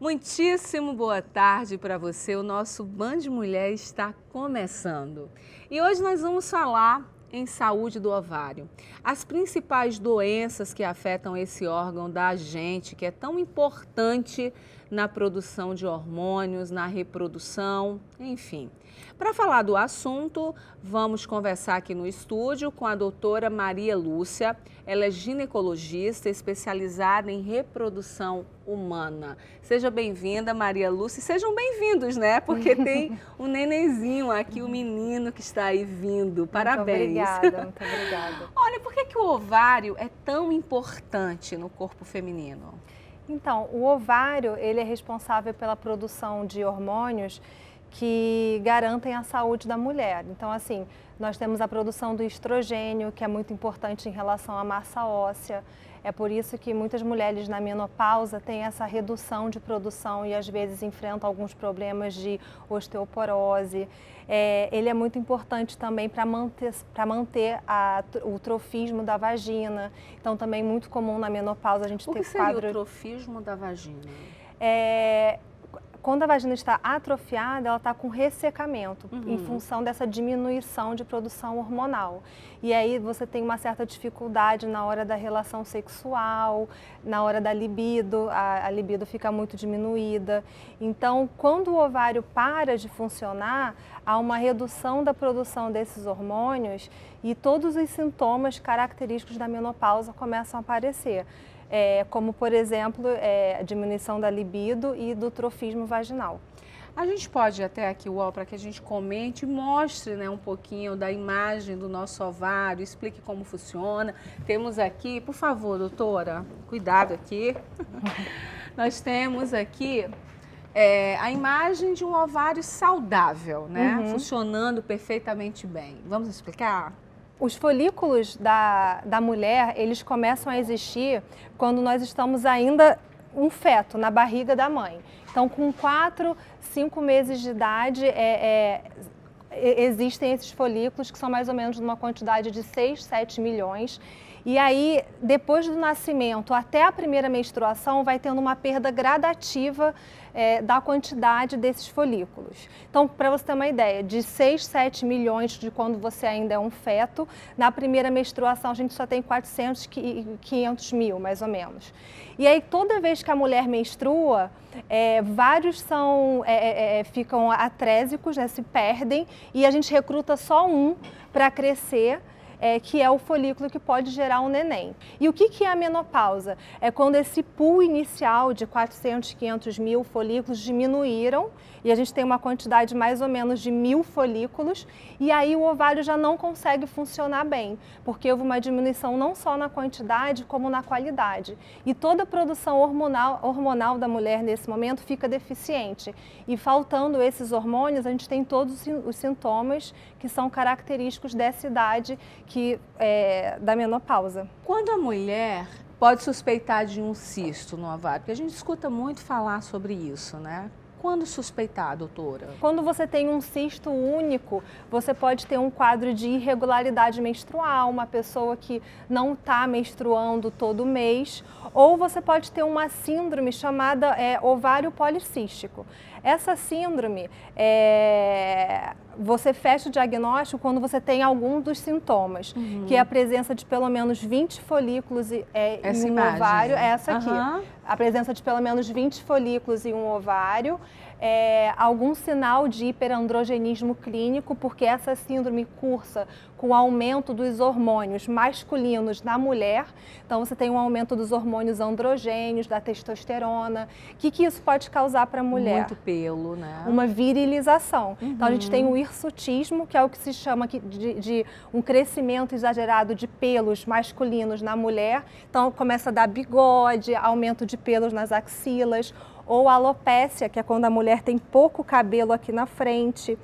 Muitíssimo boa tarde para você. O nosso Band Mulher está começando. E hoje nós vamos falar em saúde do ovário. As principais doenças que afetam esse órgão da gente, que é tão importante na produção de hormônios, na reprodução, enfim. Para falar do assunto, vamos conversar aqui no estúdio com a doutora Maria Lúcia. Ela é ginecologista especializada em reprodução humana. Seja bem-vinda, Maria Lúcia. Sejam bem-vindos, né? Porque tem um nenenzinho aqui, o menino que está aí vindo. Parabéns. Muito obrigada, muito obrigada. Olha, por que o ovário é tão importante no corpo feminino? Então, o ovário, ele é responsável pela produção de hormônios que garantem a saúde da mulher. Então, assim, nós temos a produção do estrogênio, que é muito importante em relação à massa óssea. É por isso que muitas mulheres na menopausa têm essa redução de produção e às vezes enfrentam alguns problemas de osteoporose. Ele é muito importante também para manter o trofismo da vagina. Então, também muito comum na menopausa a gente ter quadro... O que seria o trofismo da vagina? Quando a vagina está atrofiada, ela está com ressecamento, em função dessa diminuição de produção hormonal. E aí você tem uma certa dificuldade na hora da relação sexual, na hora da libido, a libido fica muito diminuída. Então, quando o ovário para de funcionar, há uma redução da produção desses hormônios e todos os sintomas característicos da menopausa começam a aparecer. Como, por exemplo, a diminuição da libido e do trofismo vaginal. A gente pode ir até aqui, para que a gente comente e mostre, né, um pouquinho da imagem do nosso ovário, explique como funciona. Temos aqui, por favor, doutora, cuidado aqui. Nós temos aqui a imagem de um ovário saudável, né, funcionando perfeitamente bem. Vamos explicar? Os folículos da mulher, eles começam a existir quando nós estamos ainda um feto na barriga da mãe. Então, com 4, 5 meses de idade, existem esses folículos que são mais ou menos numa quantidade de 6, 7 milhões. E aí, depois do nascimento até a primeira menstruação, vai tendo uma perda gradativa da quantidade desses folículos. Então, para você ter uma ideia, de 6, 7 milhões de quando você ainda é um feto, na primeira menstruação a gente só tem 400, 500 mil, mais ou menos. E aí, toda vez que a mulher menstrua, vários ficam atrésicos, né, se perdem, e a gente recruta só um para crescer, que é o folículo que pode gerar um neném. E o que é a menopausa? É quando esse pool inicial de 400, 500 mil folículos diminuíram e a gente tem uma quantidade mais ou menos de 1000 folículos e aí o ovário já não consegue funcionar bem, porque houve uma diminuição não só na quantidade como na qualidade. E toda a produção hormonal da mulher nesse momento fica deficiente. E faltando esses hormônios, a gente tem todos os sintomas que são característicos dessa idade da menopausa. Quando a mulher pode suspeitar de um cisto no ovário? Porque a gente escuta muito falar sobre isso, né? Quando suspeitar, doutora? Quando você tem um cisto único, você pode ter um quadro de irregularidade menstrual, uma pessoa que não está menstruando todo mês, ou você pode ter uma síndrome chamada ovário policístico. Essa síndrome, você fecha o diagnóstico quando você tem algum dos sintomas, que é a presença de pelo menos 20 folículos em um ovário, essa aqui. A presença de pelo menos 20 folículos em um ovário, algum sinal de hiperandrogenismo clínico, porque essa síndrome cursa com o aumento dos hormônios masculinos na mulher. Então, você tem um aumento dos hormônios androgênios, da testosterona. O que isso pode causar para a mulher? Muito pelo, né? Uma virilização. Então, a gente tem o hirsutismo, que é o que se chama de um crescimento exagerado de pelos masculinos na mulher. Então, começa a dar bigode, aumento de pelos nas axilas, ou alopécia, que é quando a mulher tem pouco cabelo aqui na frente.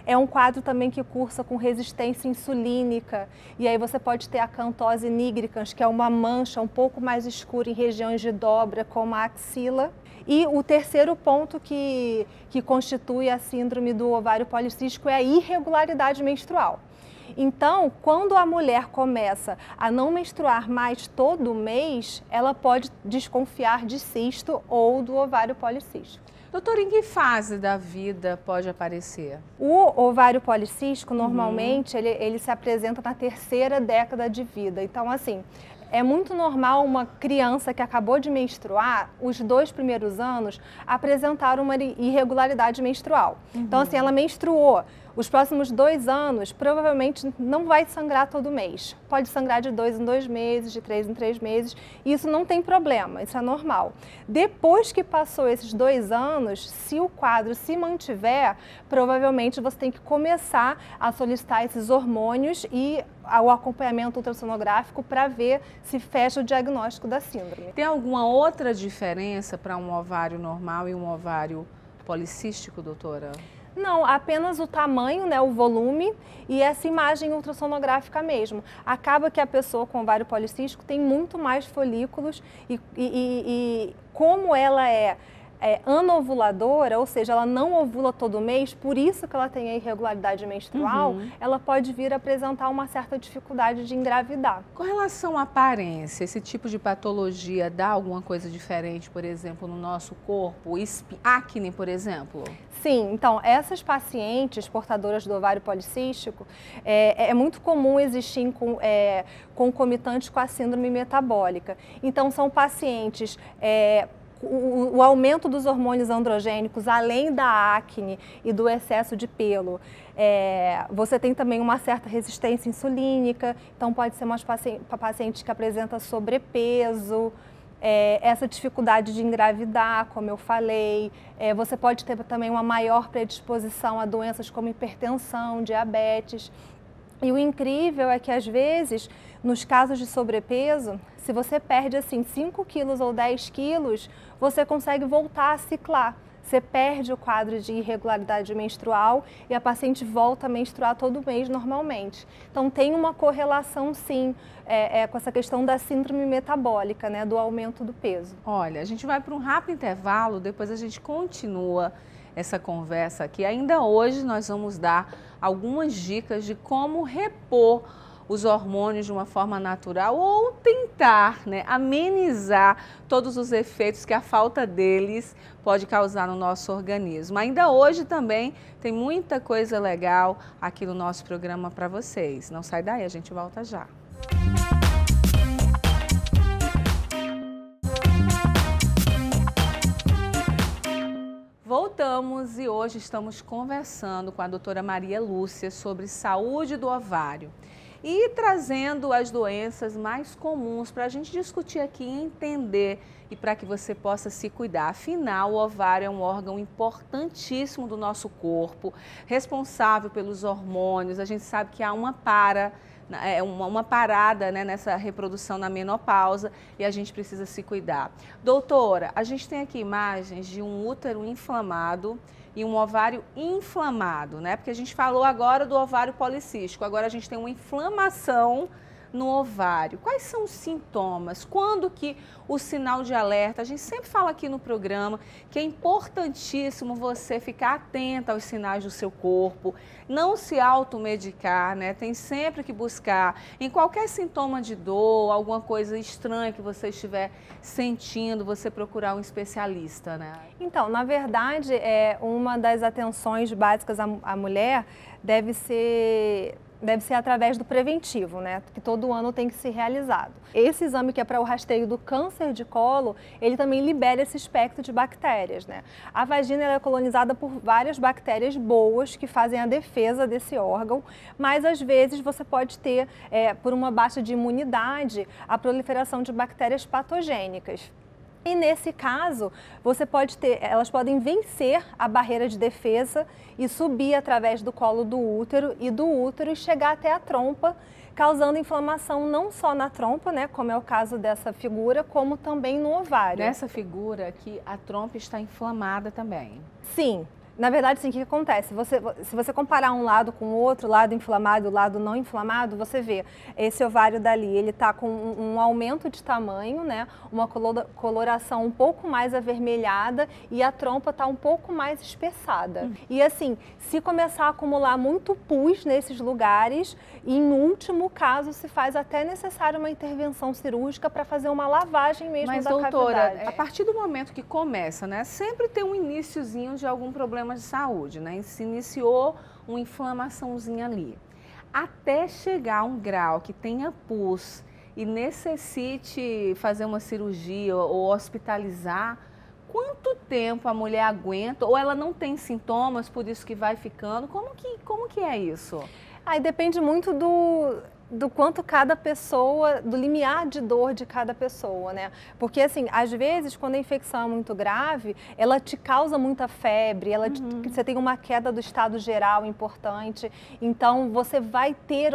É um quadro também que cursa com resistência insulínica, e aí você pode ter a acantose nigricans, que é uma mancha um pouco mais escura em regiões de dobra, como a axila. E o terceiro ponto que constitui a síndrome do ovário policístico é a irregularidade menstrual. Então, quando a mulher começa a não menstruar mais todo mês, ela pode desconfiar de cisto ou do ovário policístico. Doutora, em que fase da vida pode aparecer? O ovário policístico, normalmente, ele se apresenta na terceira década de vida. Então, assim, é muito normal uma criança que acabou de menstruar, os 2 primeiros anos, apresentar uma irregularidade menstrual. Então, assim, ela menstruou. Os próximos 2 anos, provavelmente não vai sangrar todo mês. Pode sangrar de 2 em 2 meses, de 3 em 3 meses. Isso não tem problema, isso é normal. Depois que passou esses 2 anos, se o quadro se mantiver, provavelmente você tem que começar a solicitar esses hormônios e o acompanhamento ultrassonográfico para ver se fecha o diagnóstico da síndrome. Tem alguma outra diferença para um ovário normal e um ovário policístico, doutora? Não, apenas o tamanho, né, o volume e essa imagem ultrassonográfica mesmo. Acaba que a pessoa com ovário policístico tem muito mais folículos e como ela é anovuladora, ou seja, ela não ovula todo mês, por isso que ela tem a irregularidade menstrual, ela pode vir a apresentar uma certa dificuldade de engravidar. Com relação à aparência, esse tipo de patologia dá alguma coisa diferente, por exemplo, no nosso corpo? Acne, por exemplo? Sim, então essas pacientes portadoras do ovário policístico, é muito comum existir concomitante com a síndrome metabólica. Então são pacientes o aumento dos hormônios androgênicos, além da acne e do excesso de pelo, você tem também uma certa resistência insulínica, então pode ser uma paciente que apresenta sobrepeso, essa dificuldade de engravidar, como eu falei, você pode ter também uma maior predisposição a doenças como hipertensão, diabetes. E o incrível é que, às vezes, nos casos de sobrepeso, se você perde assim 5 quilos ou 10 quilos, você consegue voltar a ciclar. Você perde o quadro de irregularidade menstrual e a paciente volta a menstruar todo mês normalmente. Então tem uma correlação sim com essa questão da síndrome metabólica, né, do aumento do peso. Olha, a gente vai para um rápido intervalo, depois a gente continua essa conversa aqui. Ainda hoje nós vamos dar algumas dicas de como repor os hormônios de uma forma natural ou tentar, né, amenizar todos os efeitos que a falta deles pode causar no nosso organismo. Ainda hoje também tem muita coisa legal aqui no nosso programa para vocês. Não sai daí, a gente volta já. Voltamos e hoje estamos conversando com a doutora Maria Lúcia sobre saúde do ovário e trazendo as doenças mais comuns para a gente discutir aqui e entender e para que você possa se cuidar. Afinal, o ovário é um órgão importantíssimo do nosso corpo, responsável pelos hormônios. A gente sabe que há uma parada, né, nessa reprodução na menopausa e a gente precisa se cuidar. Doutora, a gente tem aqui imagens de um útero inflamado e um ovário inflamado, né? Porque a gente falou agora do ovário policístico, agora a gente tem uma inflamação no ovário. Quais são os sintomas? Quando que o sinal de alerta? A gente sempre fala aqui no programa que é importantíssimo você ficar atenta aos sinais do seu corpo, não se automedicar, né? Tem sempre que buscar em qualquer sintoma de dor, alguma coisa estranha que você estiver sentindo, você procurar um especialista, né? Então, na verdade, uma das atenções básicas à mulher deve ser através do preventivo, né? Que todo ano tem que ser realizado. Esse exame que é para o rastreio do câncer de colo, ele também libera esse espectro de bactérias, né? A vagina ela é colonizada por várias bactérias boas que fazem a defesa desse órgão, mas às vezes você pode ter, por uma baixa de imunidade, a proliferação de bactérias patogênicas. E nesse caso, elas podem vencer a barreira de defesa e subir através do colo do útero e chegar até a trompa, causando inflamação não só na trompa, né, como é o caso dessa figura, como também no ovário. Nessa figura aqui, a trompa está inflamada também. Sim. Na verdade, sim, o que acontece? Se você comparar um lado com o outro, lado inflamado e o lado não inflamado, você vê esse ovário dali, ele está com um aumento de tamanho, né? Uma coloração um pouco mais avermelhada e a trompa está um pouco mais espessada. E assim, se começar a acumular muito pus nesses lugares, em último caso, se faz até necessário uma intervenção cirúrgica para fazer uma lavagem mesmo da cavidade. Mas, doutora, a partir do momento que começa, né? Sempre tem um iniciozinho de algum problema de saúde, né? Se iniciou uma inflamaçãozinha ali. Até chegar a um grau que tenha pus e necessite fazer uma cirurgia ou hospitalizar, quanto tempo a mulher aguenta? Ou ela não tem sintomas, por isso que vai ficando? Como que é isso? Aí depende muito do quanto cada pessoa, do limiar de dor de cada pessoa, né? Porque assim, às vezes, quando a infecção é muito grave, ela te causa muita febre, você tem uma queda do estado geral importante, então você vai ter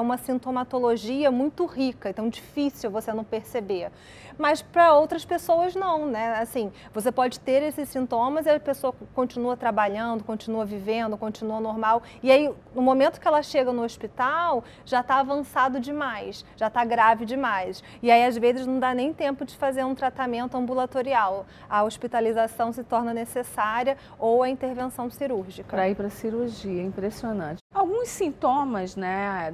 uma sintomatologia muito rica, então difícil você não perceber. Mas para outras pessoas não, né? Assim, você pode ter esses sintomas e a pessoa continua trabalhando, continua vivendo, continua normal, e aí no momento que ela chega no hospital, já está avançado demais, já está grave demais. E aí, às vezes, não dá nem tempo de fazer um tratamento ambulatorial. A hospitalização se torna necessária ou a intervenção cirúrgica. Para ir para a cirurgia, impressionante. Alguns sintomas, né,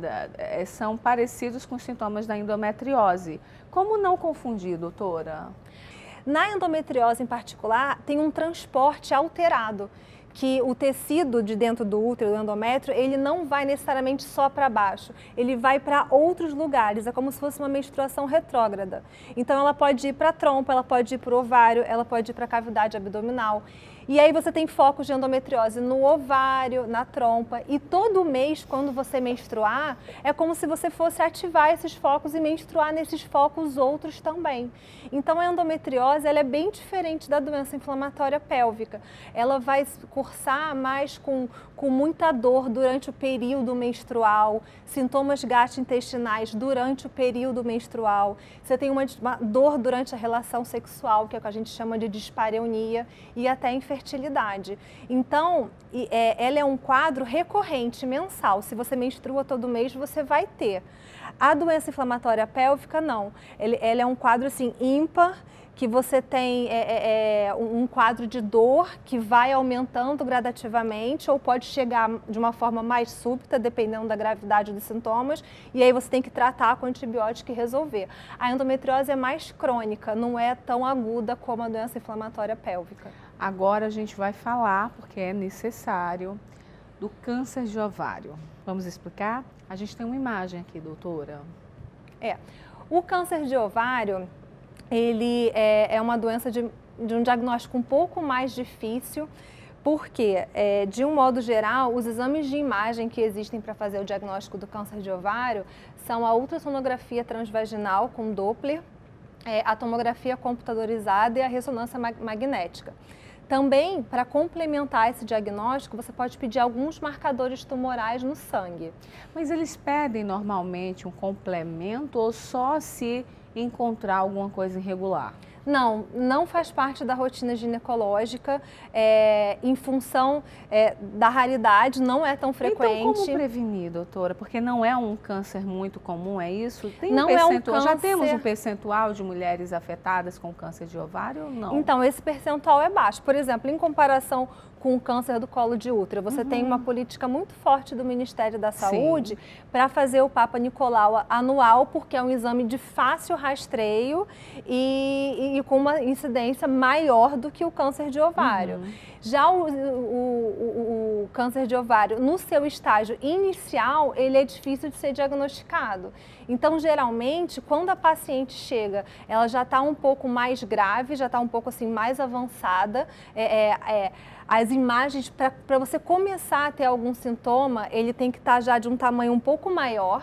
são parecidos com os sintomas da endometriose. Como não confundir, doutora? Na endometriose, em particular, tem um transporte alterado, que o tecido de dentro do útero, do endométrio, ele não vai necessariamente só para baixo, ele vai para outros lugares, é como se fosse uma menstruação retrógrada. Então ela pode ir para a trompa, ela pode ir para o ovário, ela pode ir para a cavidade abdominal. E aí você tem focos de endometriose no ovário, na trompa, e todo mês, quando você menstruar, é como se você fosse ativar esses focos e menstruar nesses focos outros também. Então a endometriose, ela é bem diferente da doença inflamatória pélvica. Ela vai cursar mais com muita dor durante o período menstrual, sintomas gastrointestinais durante o período menstrual. Você tem uma dor durante a relação sexual, que é o que a gente chama de dispareunia, e até infertilidade. Então, ela é um quadro recorrente, mensal. Se você menstrua todo mês, você vai ter. A doença inflamatória pélvica, não. Ela é um quadro assim, ímpar, que você tem um quadro de dor que vai aumentando gradativamente ou pode chegar de uma forma mais súbita, dependendo da gravidade dos sintomas, e aí você tem que tratar com antibiótico e resolver. A endometriose é mais crônica, não é tão aguda como a doença inflamatória pélvica. Agora a gente vai falar, porque é necessário, do câncer de ovário. Vamos explicar? A gente tem uma imagem aqui, doutora. O câncer de ovário, ele é uma doença de um diagnóstico um pouco mais difícil, porque, de um modo geral, os exames de imagem que existem para fazer o diagnóstico do câncer de ovário são a ultrassonografia transvaginal com Doppler, a tomografia computadorizada e a ressonância magnética. Também, para complementar esse diagnóstico, você pode pedir alguns marcadores tumorais no sangue. Mas eles pedem normalmente um complemento ou só se encontrar alguma coisa irregular? Não faz parte da rotina ginecológica, em função da raridade, não é tão frequente. Então, como prevenir, doutora? Porque não é um câncer muito comum, é isso? Tem não é um câncer... Já temos um percentual de mulheres afetadas com câncer de ovário ou não? Então, esse percentual é baixo. Por exemplo, em comparação com o câncer do colo de útero, você tem uma política muito forte do Ministério da Saúde para fazer o Papa Nicolau anual, porque é um exame de fácil rastreio e com uma incidência maior do que o câncer de ovário. Já o câncer de ovário, no seu estágio inicial, ele é difícil de ser diagnosticado. Então, geralmente, quando a paciente chega, ela já está um pouco mais grave, já está um pouco assim mais avançada. As imagens, para você começar a ter algum sintoma, ele tem que estar já de um tamanho um pouco maior.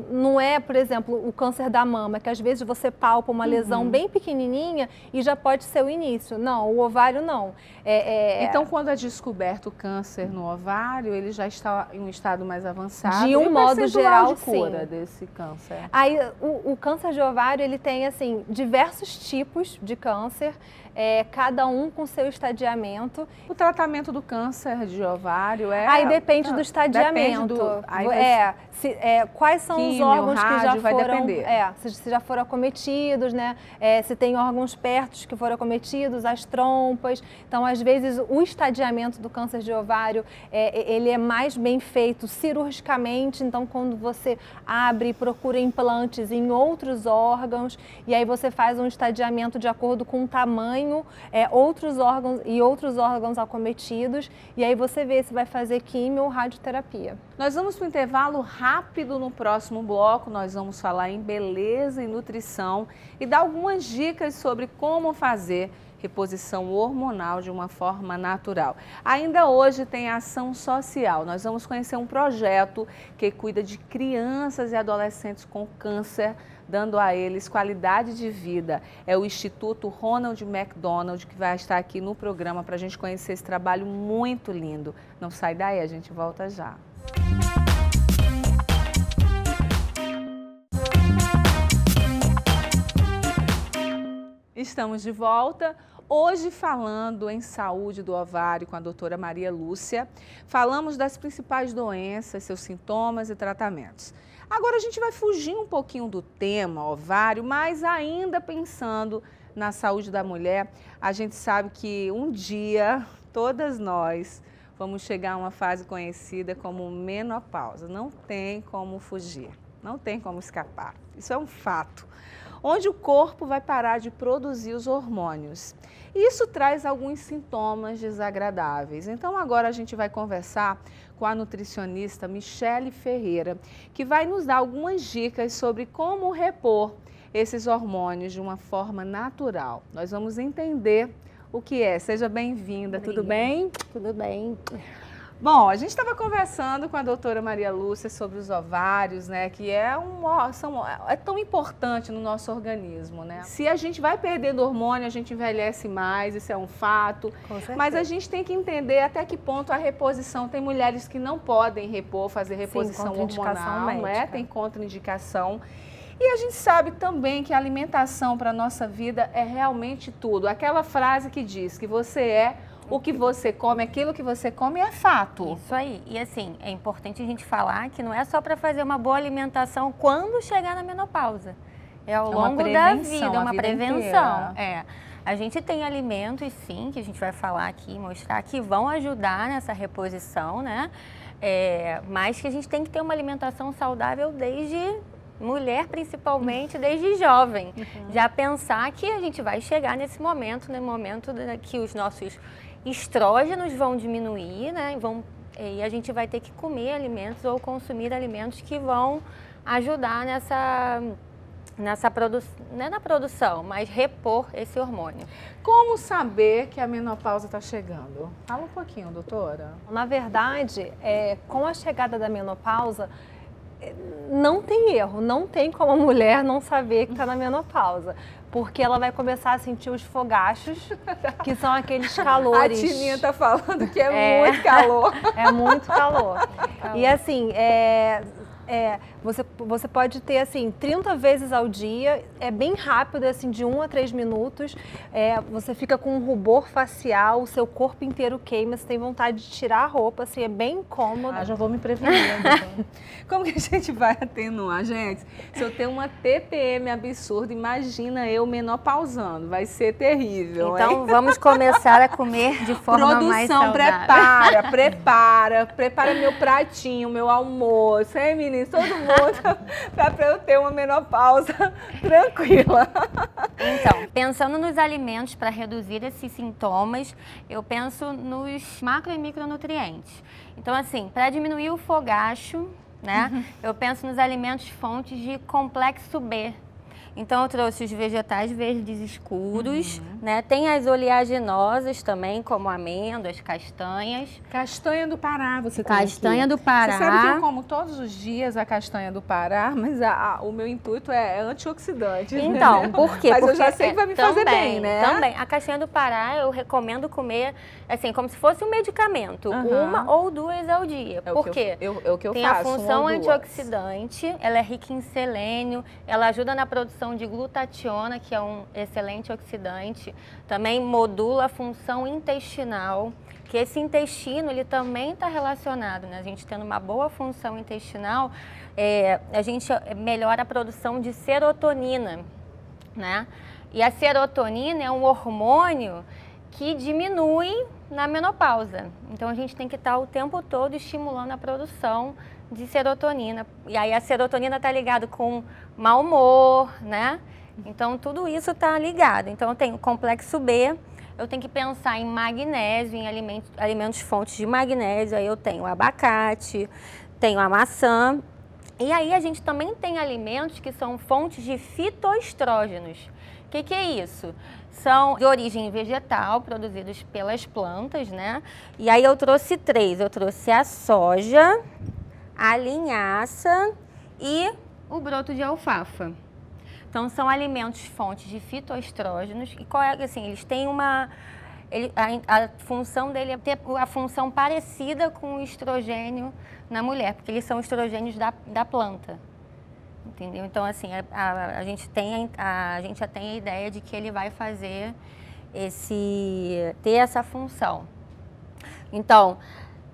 Não é, por exemplo, o câncer da mama, que às vezes você palpa uma lesão bem pequenininha e já pode ser o início. Não, o ovário não. Então, quando é descoberto o câncer no ovário, ele já está em um estado mais avançado? De um modo geral, de cura sim. desse câncer? Aí, o câncer de ovário, ele tem, assim, diversos tipos de câncer, cada um com seu estadiamento. O tratamento do câncer de ovário é... Aí depende do estadiamento. Quais são os órgãos que já foram... se já foram acometidos, né? Se tem órgãos perto que foram acometidos, as trompas. Então, às vezes, o estadiamento do câncer de ovário, ele é mais bem feito cirurgicamente. Então, quando você abre e procura implantes em outros órgãos, e aí você faz um estadiamento de acordo com o tamanho, outros órgãos acometidos, e aí você vê se vai fazer quimio ou radioterapia. Nós vamos para um intervalo rápido. No próximo bloco nós vamos falar em beleza e nutrição e dar algumas dicas sobre como fazer reposição hormonal de uma forma natural. Ainda hoje tem ação social. Nós vamos conhecer um projeto que cuida de crianças e adolescentes com câncer, dando a eles qualidade de vida. É o Instituto Ronald McDonald que vai estar aqui no programa para a gente conhecer esse trabalho muito lindo. Não sai daí, a gente volta já. Estamos de volta, hoje falando em saúde do ovário com a doutora Maria Lúcia. Falamos das principais doenças, seus sintomas e tratamentos. Agora a gente vai fugir um pouquinho do tema ovário, mas ainda pensando na saúde da mulher. A gente sabe que um dia, todas nós, vamos chegar a uma fase conhecida como menopausa. Não tem como fugir, não tem como escapar. Isso é um fato. Onde o corpo vai parar de produzir os hormônios. Isso traz alguns sintomas desagradáveis. Então agora a gente vai conversar com a nutricionista Michele Ferreira, que vai nos dar algumas dicas sobre como repor esses hormônios de uma forma natural. Nós vamos entender o que é. Seja bem-vinda, tudo bem? Tudo bem. Bom, a gente estava conversando com a doutora Maria Lúcia sobre os ovários, né, que é tão importante no nosso organismo, né? Se a gente vai perdendo hormônio, a gente envelhece mais, isso é um fato. Com certeza. Mas a gente tem que entender até que ponto a reposição, tem mulheres que não podem fazer reposição hormonal, não é? Tem contraindicação. E a gente sabe também que a alimentação para a nossa vida é realmente tudo. Aquela frase que diz que você é o que você come, aquilo que você come é fato. Isso aí. E assim, é importante a gente falar que não é só para fazer uma boa alimentação quando chegar na menopausa. É ao longo da vida, é uma prevenção. A gente tem alimentos, sim, que a gente vai falar aqui, mostrar, que vão ajudar nessa reposição, né? Mas que a gente tem que ter uma alimentação saudável desde mulher, principalmente, desde jovem. Já pensar que a gente vai chegar nesse momento, no momento que os nossos estrógenos vão diminuir, né? E a gente vai ter que comer alimentos ou consumir alimentos que vão ajudar nessa produção, não é na produção, mas repor esse hormônio. Como saber que a menopausa está chegando? Fala um pouquinho, doutora. Na verdade, com a chegada da menopausa, não tem erro, não tem como a mulher não saber que está na menopausa. Porque ela vai começar a sentir os fogachos, que são aqueles calores. A Tininha tá falando que é muito calor. É muito calor. E assim, você pode ter assim 30 vezes ao dia, é bem rápido, assim, de 1 a 3 minutos. Você fica com um rubor facial, o seu corpo inteiro queima, você tem vontade de tirar a roupa, assim, é bem incômodo. Já vou me prevenir. Como que a gente vai atenuar, gente? Se eu tenho uma TPM absurda, imagina eu menopausando, vai ser terrível. Então vamos começar a comer de forma mais saudável. Prepara meu pratinho, meu almoço, hein, meninas? Todo mundo para eu ter uma menopausa tranquila. Então, pensando nos alimentos para reduzir esses sintomas, eu penso nos macro e micronutrientes. Então, assim, para diminuir o fogacho, né, eu penso nos alimentos fontes de complexo B. Então eu trouxe os vegetais verdes escuros, né? Tem as oleaginosas também, como amêndoas, castanhas. Castanha do Pará, você tem Castanha aqui. do Pará. Você sabe que eu como todos os dias a castanha do Pará, mas o meu intuito é antioxidante. Então, né? por quê? Mas porque eu já sei que vai me fazer bem, né? Também. A castanha do Pará eu recomendo comer, assim, como se fosse um medicamento. Uma ou duas ao dia. Por quê? É o que eu tem faço. Tem a função antioxidante, ela é rica em selênio, ela ajuda na produção de glutationa, que é um excelente oxidante. Também modula a função intestinal, que esse intestino ele também está relacionado, né? A gente tendo uma boa função intestinal, a gente melhora a produção de serotonina, né? E a serotonina é um hormônio que diminui na menopausa. Então a gente tem que estar o tempo todo estimulando a produção de serotonina. E aí a serotonina está ligada com mau humor, né? Então tudo isso está ligado. Então eu tenho o complexo B, eu tenho que pensar em magnésio, em alimentos fontes de magnésio. Aí eu tenho o abacate, tenho a maçã. E aí a gente também tem alimentos que são fontes de fitoestrógenos. O que é isso? São de origem vegetal, produzidos pelas plantas, né? E aí eu trouxe 3. Eu trouxe a soja, a linhaça e o broto de alfafa. Então, são alimentos fontes de fitoestrógenos. E qual é, assim, eles têm a função dele é ter a função parecida com o estrogênio na mulher, porque eles são estrogênios da planta. Entendeu? Então, assim, a gente já tem a ideia de que ele vai fazer ter essa função. Então,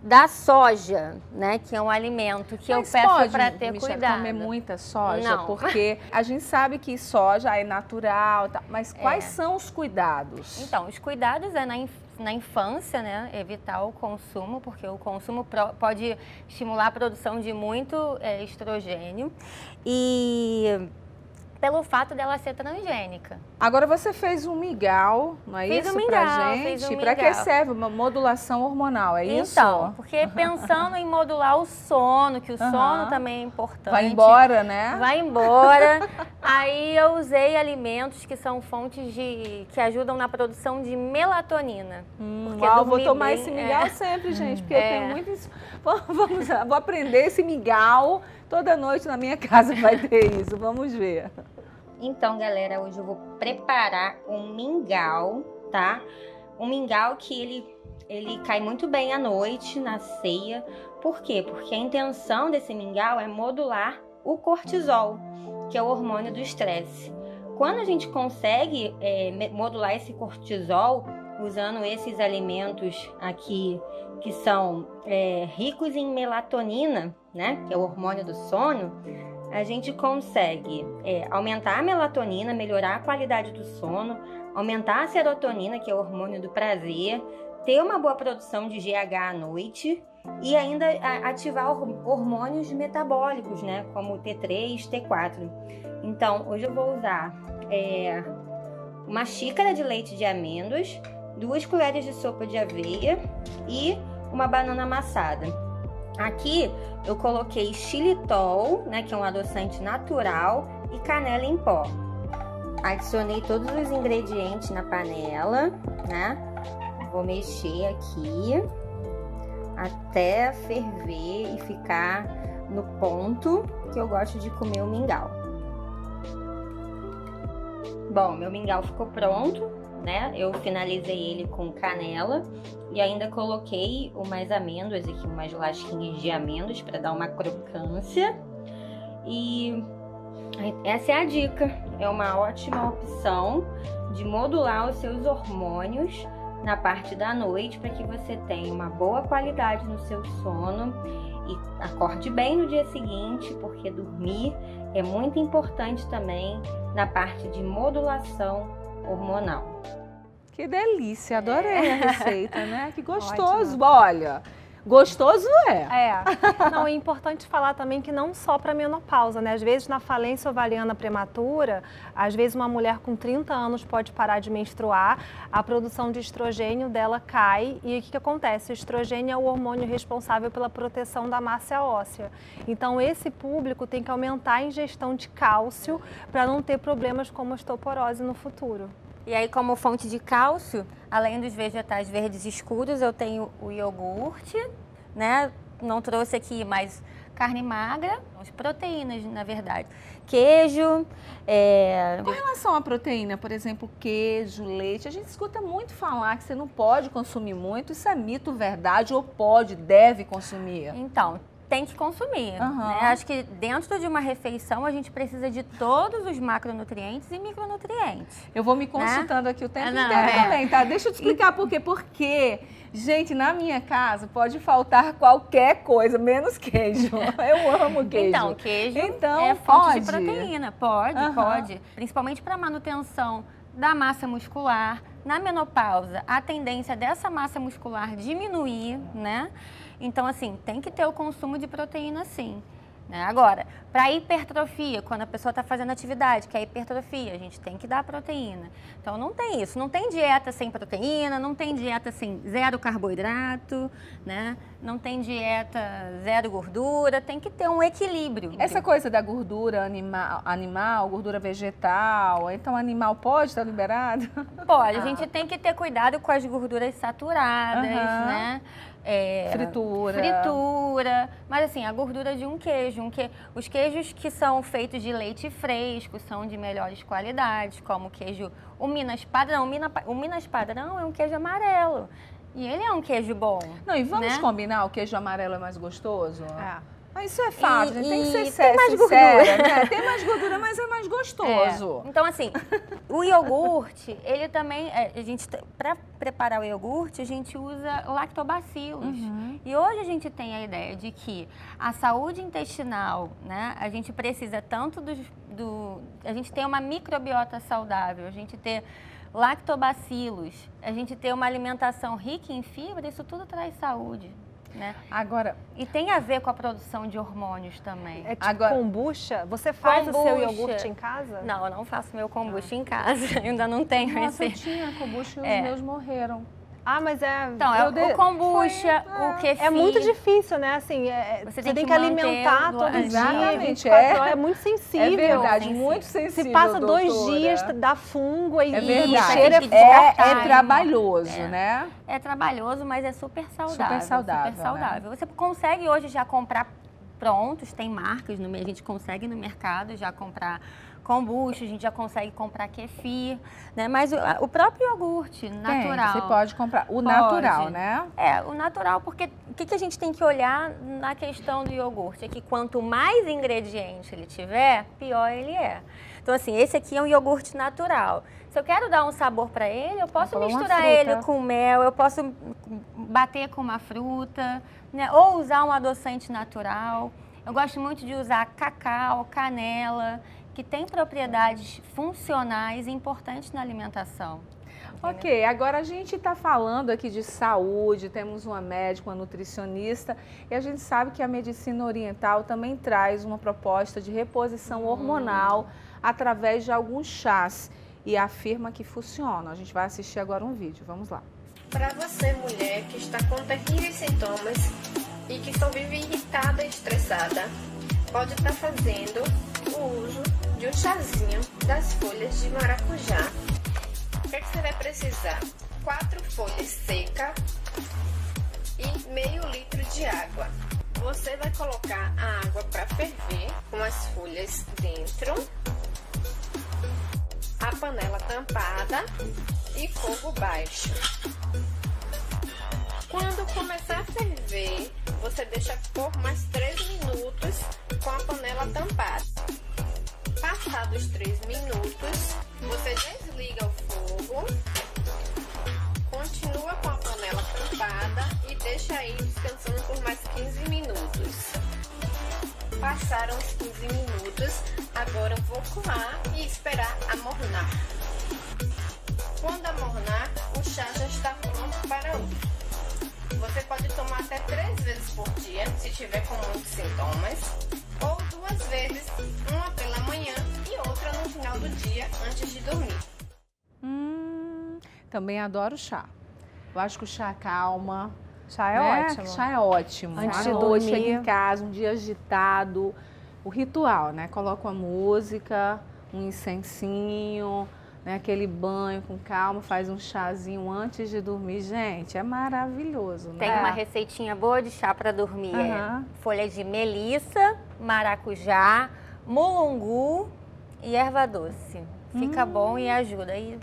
da soja, né, que é um alimento que eu peço para ter cuidado. Comer muita soja? Não. Porque a gente sabe que soja é natural, tá, mas quais são os cuidados? Então, os cuidados é na infância, né, evitar o consumo, porque o consumo pode estimular a produção de muito estrogênio e pelo fato dela ser transgênica. Agora você fez um mingau, não é isso? Pra gente? Para que serve uma modulação hormonal, é isso? Então, porque pensando em modular o sono, que o sono também é importante. Vai embora, né? Vai embora. Aí eu usei alimentos que são fontes que ajudam na produção de melatonina. Vou tomar esse mingau sempre, gente, porque eu tenho muito isso. Vamos lá, vou aprender esse mingau. Toda noite na minha casa vai ter isso, vamos ver. Então, galera, hoje eu vou preparar um mingau, tá? Um mingau que ele cai muito bem à noite, na ceia. Por quê? Porque a intenção desse mingau é modular o cortisol, que é o hormônio do estresse. Quando a gente consegue modular esse cortisol, usando esses alimentos aqui que são ricos em melatonina, né, que é o hormônio do sono, a gente consegue aumentar a melatonina, melhorar a qualidade do sono, aumentar a serotonina, que é o hormônio do prazer, ter uma boa produção de GH à noite e ainda ativar hormônios metabólicos, né, como o T3, T4. Então, hoje eu vou usar uma xícara de leite de amêndoas, 2 colheres de sopa de aveia e uma banana amassada. Aqui eu coloquei xilitol, né, que é um adoçante natural, e canela em pó. Adicionei todos os ingredientes na panela, né? Vou mexer aqui até ferver e ficar no ponto que eu gosto de comer o mingau. Bom, meu mingau ficou pronto, né? Eu finalizei ele com canela e ainda coloquei umas amêndoas aqui, umas lasquinhas de amêndoas para dar uma crocância. E essa é a dica, é uma ótima opção de modular os seus hormônios na parte da noite para que você tenha uma boa qualidade no seu sono e acorde bem no dia seguinte, porque dormir é muito importante também na parte de modulação hormonal. Que delícia, adorei a receita, né? Que gostoso. Ótimo. Olha, Gostoso é. Não, é importante falar também que não só para menopausa, né? Às vezes na falência ovariana prematura, às vezes uma mulher com 30 anos pode parar de menstruar, a produção de estrogênio dela cai e o que acontece? O estrogênio é o hormônio responsável pela proteção da massa óssea. Então esse público tem que aumentar a ingestão de cálcio para não ter problemas como osteoporose no futuro. E aí, como fonte de cálcio, além dos vegetais verdes escuros, eu tenho o iogurte, né? Não trouxe aqui, mas carne magra, as proteínas, na verdade. Queijo. Com relação à proteína, por exemplo, queijo, leite, a gente escuta muito falar que você não pode consumir muito. Isso é mito, verdade? Ou pode, deve consumir? Então, tem que consumir. Né? Acho que dentro de uma refeição a gente precisa de todos os macronutrientes e micronutrientes. Eu vou me consultando aqui o tempo inteiro também, tá? Deixa eu te explicar por quê. Porque, gente, na minha casa pode faltar qualquer coisa, menos queijo. Eu amo queijo. Então, queijo é fonte de proteína. Pode. Principalmente para manutenção da massa muscular. Na menopausa, a tendência dessa massa muscular diminuir, né? Então, assim, tem que ter o consumo de proteína, sim. Né? Agora, para hipertrofia, quando a pessoa está fazendo atividade, que é hipertrofia, a gente tem que dar proteína. Então, não tem isso. Não tem dieta sem proteína, não tem dieta sem zero carboidrato, né? Não tem dieta zero gordura, tem que ter um equilíbrio. Essa coisa da gordura animal, gordura vegetal, então animal pode estar liberado? Pode, a gente tem que ter cuidado com as gorduras saturadas, né? Fritura, mas assim, a gordura de um queijo, os queijos que são feitos de leite fresco são de melhores qualidades, como o queijo, o Minas Padrão. O Minas Padrão é um queijo amarelo e ele é um queijo bom. Não, e vamos combinar, o queijo amarelo é mais gostoso? Mas isso é fato, tem que ser tem mais sincera, né? Tem mais gordura, mas é mais gostoso. Então, assim, o iogurte, ele também, para preparar o iogurte, a gente usa lactobacilos. E hoje a gente tem a ideia de que a saúde intestinal, né, a gente precisa tanto a gente ter uma microbiota saudável, a gente ter lactobacilos, a gente ter uma alimentação rica em fibra, isso tudo traz saúde. Né? Agora, e tem a ver com a produção de hormônios também. É tipo kombucha? Você faz o seu iogurte em casa? Não, eu não faço meu kombucha em casa. Eu ainda não tenho esse. Nossa, eu tinha kombucha e os meus morreram. Mas Então, o kombucha, o kefir. É muito difícil, né? Assim, você tem que alimentar todo dia. Exatamente. É muito sensível. É verdade, muito sensível. Se passa 2 dias, dá fungo e o cheiro é trabalhoso, né? É trabalhoso, mas é super saudável. Super saudável. Né? Você consegue hoje já comprar prontos, tem marcas, a gente consegue no mercado já comprar kombucha, a gente já consegue comprar kefir, né? Mas o próprio iogurte natural. Você pode comprar o natural, né? O natural, porque o que a gente tem que olhar na questão do iogurte? É que quanto mais ingrediente ele tiver, pior ele é. Então, assim, esse aqui é um iogurte natural. Se eu quero dar um sabor para ele, eu posso misturar ele com mel, eu posso bater com uma fruta, né? Ou usar um adoçante natural. Eu gosto muito de usar cacau, canela, que tem propriedades funcionais importantes na alimentação. Ok, agora a gente está falando aqui de saúde, temos uma médica, uma nutricionista, e a gente sabe que a medicina oriental também traz uma proposta de reposição hormonal através de alguns chás e afirma que funciona. A gente vai assistir agora um vídeo, vamos lá. Para você, mulher, que está com terríveis sintomas e que só vive irritada e estressada, pode estar fazendo o uso de um chazinho das folhas de maracujá. O que você vai precisar? 4 folhas secas e meio litro de água. Você vai colocar a água para ferver com as folhas dentro, a panela tampada e fogo baixo. Quando começar a ferver, você deixa por mais 3 minutos com a panela tampada. Passados 3 minutos, você desliga o fogo, continua com a panela tampada e deixa aí descansando por mais 15 minutos. Passaram os 15 minutos, agora eu vou coar e esperar amornar. Quando amornar, o chá já está pronto para uso. Você pode tomar até 3 por dia, se tiver com muitos sintomas, ou 2 vezes, uma pela manhã e outra no final do dia, antes de dormir. Também adoro chá. Eu acho que o chá calma. Chá é ótimo. Chá é ótimo. Antes de noite, dormir. chega em casa, um dia agitado. O ritual, né? Coloca uma música, um incensinho, né? Aquele banho com calma, faz um chazinho antes de dormir. Gente, é maravilhoso, né? Tem uma receitinha boa de chá para dormir. É folha de melissa, maracujá, mulungu e erva doce. Fica bom e ajuda. E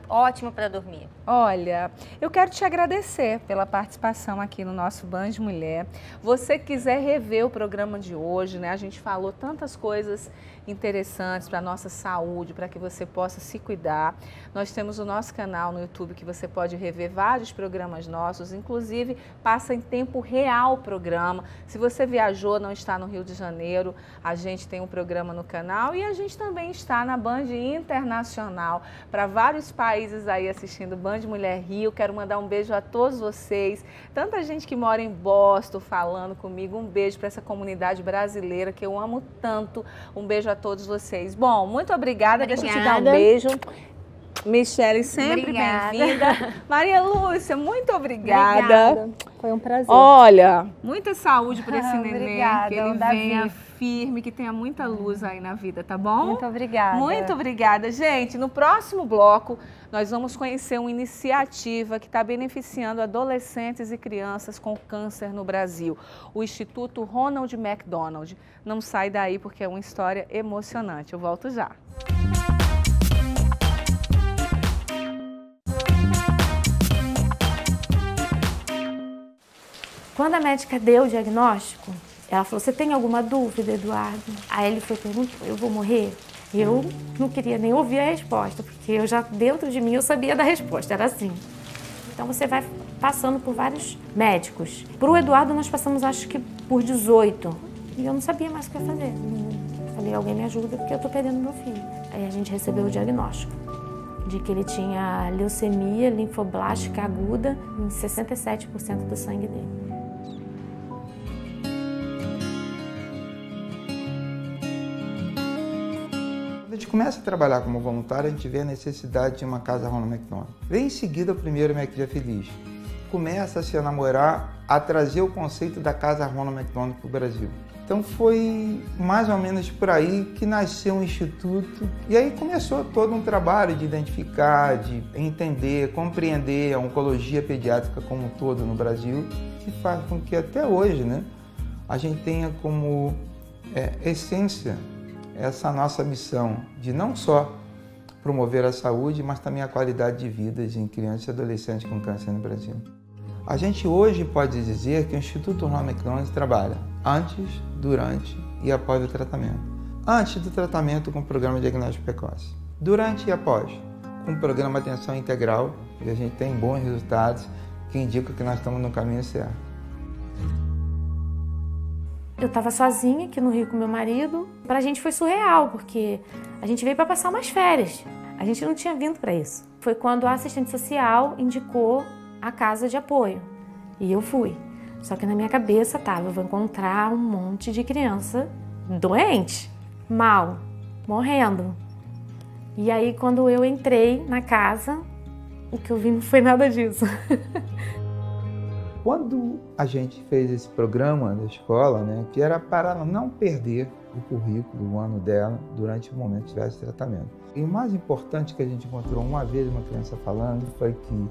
ótimo para dormir. Olha, eu quero te agradecer pela participação aqui no nosso Band Mulher. Você quiser rever o programa de hoje, né? A gente falou tantas coisas interessantes para a nossa saúde, para que você possa se cuidar. Nós temos o nosso canal no YouTube que você pode rever vários programas nossos, inclusive passa em tempo real o programa. Se você viajou, não está no Rio de Janeiro, a gente tem um programa no canal e a gente também está na Band Internacional para vários países aí assistindo Band Mulher Rio. Quero mandar um beijo a todos vocês, tanta gente que mora em Boston falando comigo. Um beijo para essa comunidade brasileira que eu amo tanto. Um beijo a todos vocês. Bom, muito obrigada. Deixa eu te dar um beijo. Michele, sempre bem-vinda. Maria Lúcia, muito obrigada. Foi um prazer. Olha, muita saúde para esse neném, Obrigada, que ele Davi. venha firme, que tenha muita luz aí na vida, tá bom? Muito obrigada. Muito obrigada, gente. No próximo bloco, nós vamos conhecer uma iniciativa que está beneficiando adolescentes e crianças com câncer no Brasil, o Instituto Ronald McDonald. Não sai daí porque é uma história emocionante. Eu volto já. Quando a médica deu o diagnóstico, ela falou, você tem alguma dúvida, Eduardo? Aí ele foi perguntar, eu vou morrer? E eu não queria nem ouvir a resposta, porque eu já, dentro de mim, eu sabia da resposta, era assim. Então você vai passando por vários médicos. Para o Eduardo nós passamos, acho que por 18. E eu não sabia mais o que fazer. Falei, alguém me ajuda, porque eu estou perdendo meu filho. Aí a gente recebeu o diagnóstico de que ele tinha leucemia linfoblástica aguda em 67% do sangue dele. A gente começa a trabalhar como voluntário, a gente vê a necessidade de uma casa Ronald McDonald. Vem em seguida o primeiro Minha Dia Feliz. Começa a se namorar, a trazer o conceito da casa Ronald McDonald para o Brasil. Então foi mais ou menos por aí que nasceu o Instituto. E aí começou todo um trabalho de identificar, de entender, compreender a oncologia pediátrica como um todo no Brasil, que faz com que até hoje, né, a gente tenha como essência essa nossa missão de não só promover a saúde, mas também a qualidade de vida em crianças e adolescentes com câncer no Brasil. A gente hoje pode dizer que o Instituto Ronald McDonald trabalha antes, durante e após o tratamento. Antes do tratamento com o programa de diagnóstico precoce. Durante e após, com o programa de atenção integral, e a gente tem bons resultados que indicam que nós estamos no caminho certo. Eu estava sozinha aqui no Rio com meu marido. Pra gente foi surreal, porque a gente veio para passar umas férias. A gente não tinha vindo para isso. Foi quando a assistente social indicou a casa de apoio. E eu fui. Só que na minha cabeça eu vou encontrar um monte de criança doente, mal, morrendo. E aí quando eu entrei na casa, o que eu vi não foi nada disso. Quando a gente fez esse programa da escola, né, que era para ela não perder o currículo, o ano dela, durante o momento que tivesse tratamento. E o mais importante que a gente encontrou uma vez uma criança falando foi que,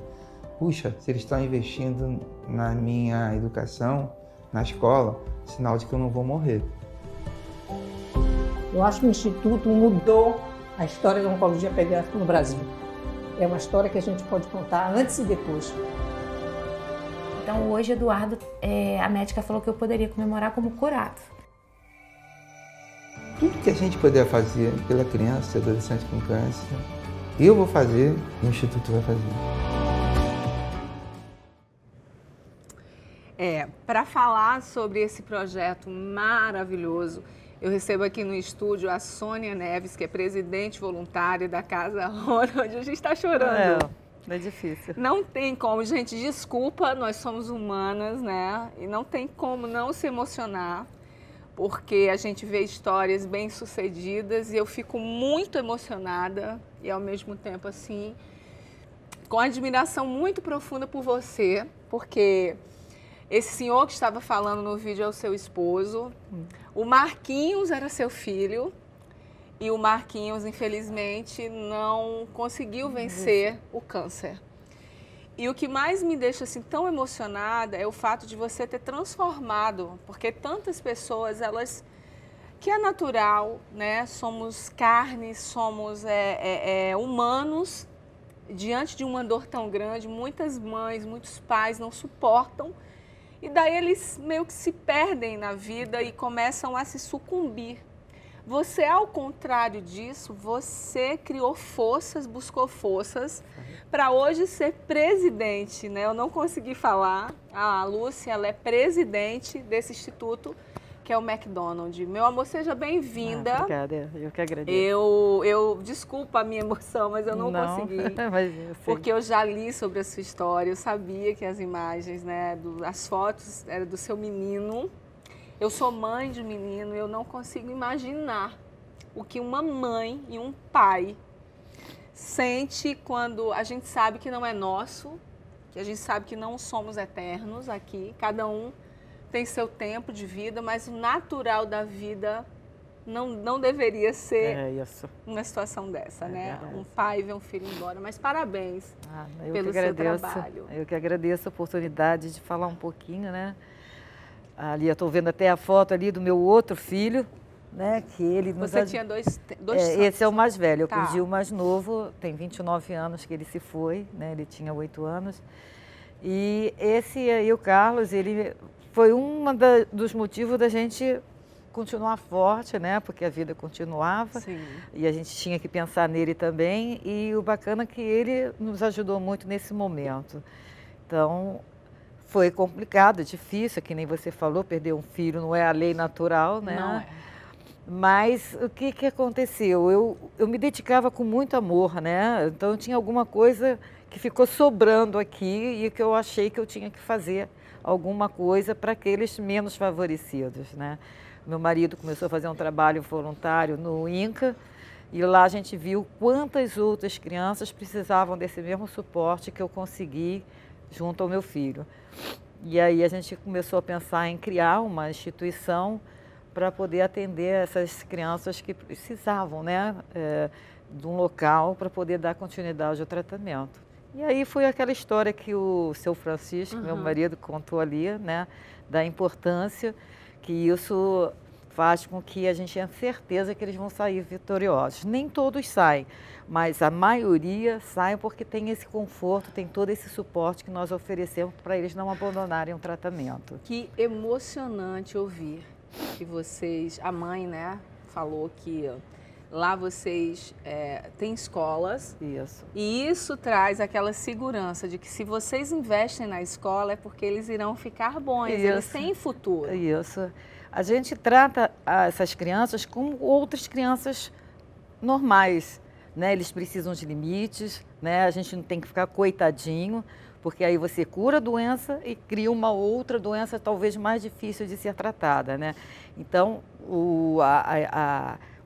puxa, se eles estão investindo na minha educação, na escola, sinal de que eu não vou morrer. Eu acho que o Instituto mudou a história da oncologia pediátrica no Brasil. É uma história que a gente pode contar antes e depois. Então hoje, Eduardo, a médica falou que eu poderia comemorar como curado. Tudo que a gente puder fazer pela criança e adolescente com câncer, eu vou fazer e o Instituto vai fazer. Para falar sobre esse projeto maravilhoso, eu recebo aqui no estúdio a Sônia Neves, que é presidente voluntária da Casa Ronald. A gente está chorando. É difícil. Não tem como, gente, desculpa, nós somos humanas, né? E não tem como não se emocionar, porque a gente vê histórias bem-sucedidas e eu fico muito emocionada e, ao mesmo tempo, assim, com admiração muito profunda por você, porque esse senhor que estava falando no vídeo é o seu esposo, o Marquinhos era seu filho, e o Marquinhos, infelizmente, não conseguiu vencer o câncer. E o que mais me deixa assim tão emocionada é o fato de você ter transformado, porque tantas pessoas, elas, que é natural, né? Somos carne, somos humanos, diante de uma dor tão grande, muitas mães, muitos pais não suportam, e daí eles meio que se perdem na vida e começam a se sucumbir. Você, ao contrário disso, você criou forças, buscou forças para hoje ser presidente, né? Eu não consegui falar, a Lúcia, ela é presidente desse instituto, que é o McDonald's. Meu amor, seja bem-vinda. Obrigada, eu que agradeço. Desculpa a minha emoção, mas eu não consegui, mas eu sei. porque eu já li sobre a sua história, eu sabia que as imagens, né, as fotos eram do seu menino. Eu sou mãe de um menino e eu não consigo imaginar o que uma mãe e um pai sente quando a gente sabe que não é nosso, que a gente sabe que não somos eternos aqui, cada um tem seu tempo de vida, mas o natural da vida não deveria ser uma situação dessa, né? Verdade. Um pai ver um filho embora, mas parabéns pelo seu trabalho. Eu que agradeço a oportunidade de falar um pouquinho, né? Ali eu estou vendo até a foto ali do meu outro filho, né? Que ele Você tinha dois esse é o mais velho, eu Tá. perdi o mais novo, tem 29 anos que ele se foi, né? Ele tinha 8 anos. E esse aí, o Carlos, ele foi dos motivos da gente continuar forte, né? Porque a vida continuava. Sim. E a gente tinha que pensar nele também. E o bacana é que ele nos ajudou muito nesse momento. Então, foi complicado, difícil, que nem você falou, perder um filho não é a lei natural, né? Não é. Mas o que aconteceu? Eu me dedicava com muito amor, né? Então tinha alguma coisa que ficou sobrando aqui e que eu achei que eu tinha que fazer alguma coisa para aqueles menos favorecidos, né? Meu marido começou a fazer um trabalho voluntário no INCA e lá a gente viu quantas outras crianças precisavam desse mesmo suporte que eu consegui junto ao meu filho. E aí a gente começou a pensar em criar uma instituição para poder atender essas crianças que precisavam, né, de um local para poder dar continuidade ao tratamento. E aí foi aquela história que o seu Francisco, meu marido, contou ali, né, da importância que isso faz com que a gente tenha certeza que eles vão sair vitoriosos. Nem todos saem, mas a maioria sai porque tem esse conforto, tem todo esse suporte que nós oferecemos para eles não abandonarem o tratamento. Que emocionante ouvir que vocês, a mãe, né, falou que lá vocês têm escolas. Isso. E isso traz aquela segurança de que se vocês investem na escola é porque eles irão ficar bons, eles têm futuro. Isso. A gente trata essas crianças como outras crianças normais, né? Eles precisam de limites, né? A gente não tem que ficar coitadinho, porque aí você cura a doença e cria uma outra doença talvez mais difícil de ser tratada, né? Então,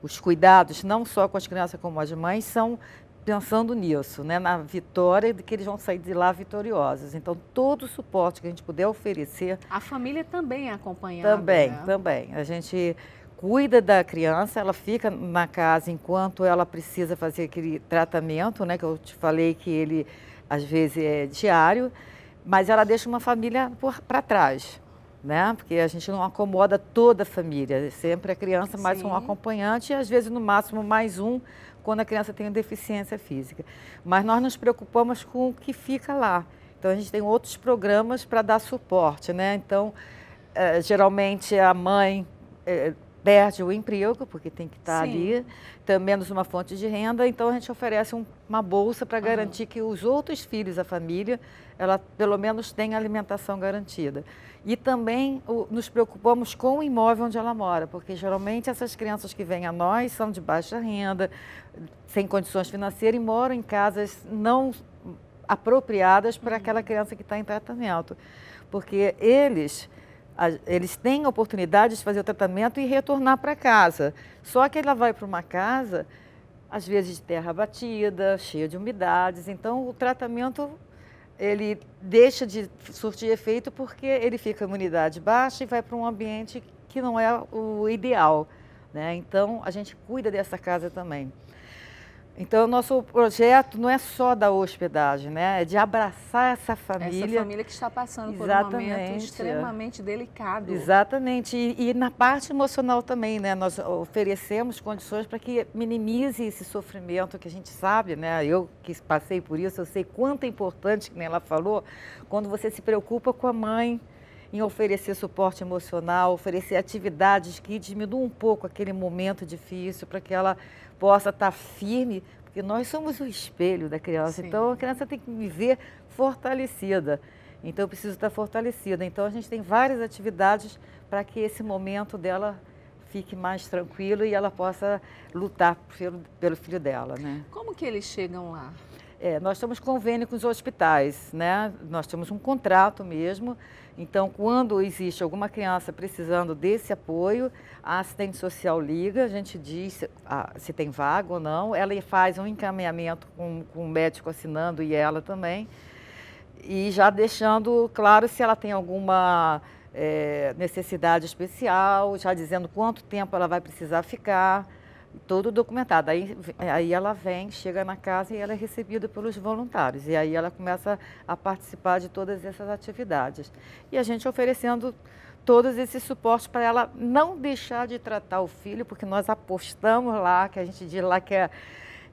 os cuidados, não só com as crianças como as mães, são pensando nisso, né? Na vitória, de que eles vão sair de lá vitoriosos. Então, todo o suporte que a gente puder oferecer... A família também é acompanhada, Também, né? também. A gente cuida da criança, ela fica na casa enquanto ela precisa fazer aquele tratamento, né? Que eu te falei que ele, às vezes, é diário, mas ela deixa uma família para trás, né? Porque a gente não acomoda toda a família, sempre a criança mais um acompanhante e, às vezes, no máximo, mais um, quando a criança tem deficiência física. Mas nós nos preocupamos com o que fica lá. Então, a gente tem outros programas para dar suporte, né? Então, geralmente, a mãe perde o emprego, porque tem que estar ali, tem menos uma fonte de renda, então a gente oferece uma bolsa para garantir que os outros filhos da família, ela pelo menos tenha alimentação garantida. E também nos preocupamos com o imóvel onde ela mora, porque geralmente essas crianças que vêm a nós são de baixa renda, sem condições financeiras e moram em casas não apropriadas para aquela criança que está em tratamento. Porque eles têm a oportunidade de fazer o tratamento e retornar para casa. Só que ela vai para uma casa, às vezes de terra batida, cheia de umidades, então o tratamento ele deixa de surtir efeito porque ele fica com a imunidade baixa e vai para um ambiente que não é o ideal, né? Então a gente cuida dessa casa também. Então, o nosso projeto não é só da hospedagem, né? É de abraçar essa família. Essa família que está passando por um momento extremamente delicado. Exatamente. E na parte emocional também, né? Nós oferecemos condições para que minimize esse sofrimento que a gente sabe, né? Eu que passei por isso, eu sei quanto é importante, que nem ela falou, quando você se preocupa com a mãe, em oferecer suporte emocional, oferecer atividades que diminuam um pouco aquele momento difícil, para que ela possa estar firme, porque nós somos o espelho da criança. Sim. Então a criança tem que me ver fortalecida. Então eu preciso estar fortalecida. Então a gente tem várias atividades para que esse momento dela fique mais tranquilo e ela possa lutar pelo filho dela, né? Como que eles chegam lá? Nós temos convênio com os hospitais, né? Nós temos um contrato mesmo. Então, quando existe alguma criança precisando desse apoio, a assistente social liga, a gente diz se tem vaga ou não, ela faz um encaminhamento com o médico assinando e ela também, e já deixando claro se ela tem alguma necessidade especial, já dizendo quanto tempo ela vai precisar ficar, todo documentado. Aí ela vem, chega na casa e ela é recebida pelos voluntários. E aí ela começa a participar de todas essas atividades. E a gente oferecendo todos esses suportes para ela não deixar de tratar o filho, porque nós apostamos lá, que a gente diz lá que é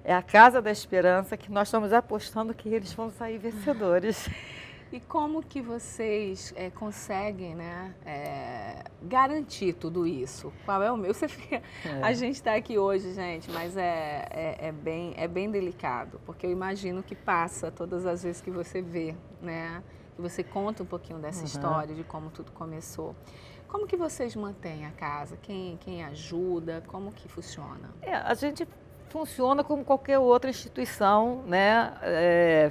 a Casa da Esperança, que nós estamos apostando que eles vão sair vencedores. E como que vocês conseguem, né, garantir tudo isso? Qual é o meu? A gente está aqui hoje, gente, mas é bem delicado, porque eu imagino que passa todas as vezes que você vê, né, que você conta um pouquinho dessa história, de como tudo começou. Como que vocês mantêm a casa? Quem ajuda? Como que funciona? A gente funciona como qualquer outra instituição, né,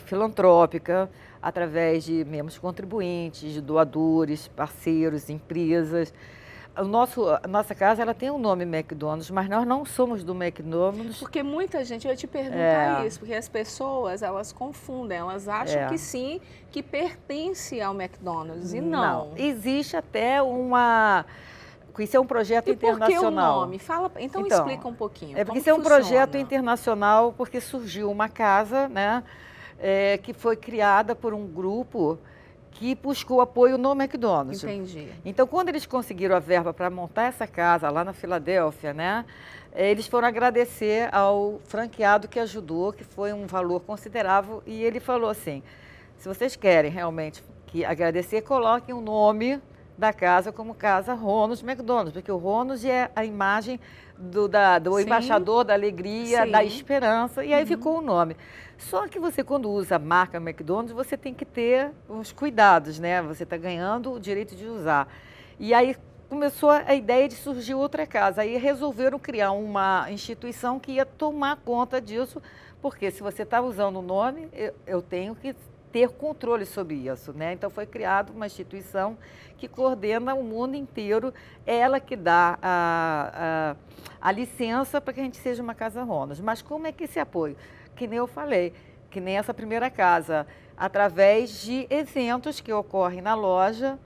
filantrópica, através de membros contribuintes, de doadores, parceiros, empresas. A nossa casa ela tem o nome McDonald's, mas nós não somos do McDonald's. Porque muita gente, eu ia te perguntar isso, porque as pessoas, elas confundem, elas acham que sim, que pertence ao McDonald's, e não. Existe até isso é um projeto internacional. Por que o nome? Então explica um pouquinho. Porque isso é um projeto internacional, porque surgiu uma casa, né, que foi criada por um grupo que buscou apoio no McDonald's. Entendi. Então, quando eles conseguiram a verba para montar essa casa lá na Filadélfia, né, eles foram agradecer ao franqueado que ajudou, que foi um valor considerável, e ele falou assim, se vocês querem realmente agradecer, coloquem o nome da casa como Casa Ronald McDonald, porque o Ronald é a imagem do embaixador da alegria, da esperança, e aí ficou o nome. Só que você, quando usa a marca McDonald's, você tem que ter os cuidados, né? Você está ganhando o direito de usar. E aí começou a ideia de surgir outra casa. Aí resolveram criar uma instituição que ia tomar conta disso, porque se você está usando o nome, eu tenho que ter controle sobre isso, né? Então foi criada uma instituição que coordena o mundo inteiro, ela que dá a licença para que a gente seja uma Casa Ronald. Mas como é que esse apoio? Que nem eu falei, que nem essa primeira casa, através de eventos que ocorrem na loja,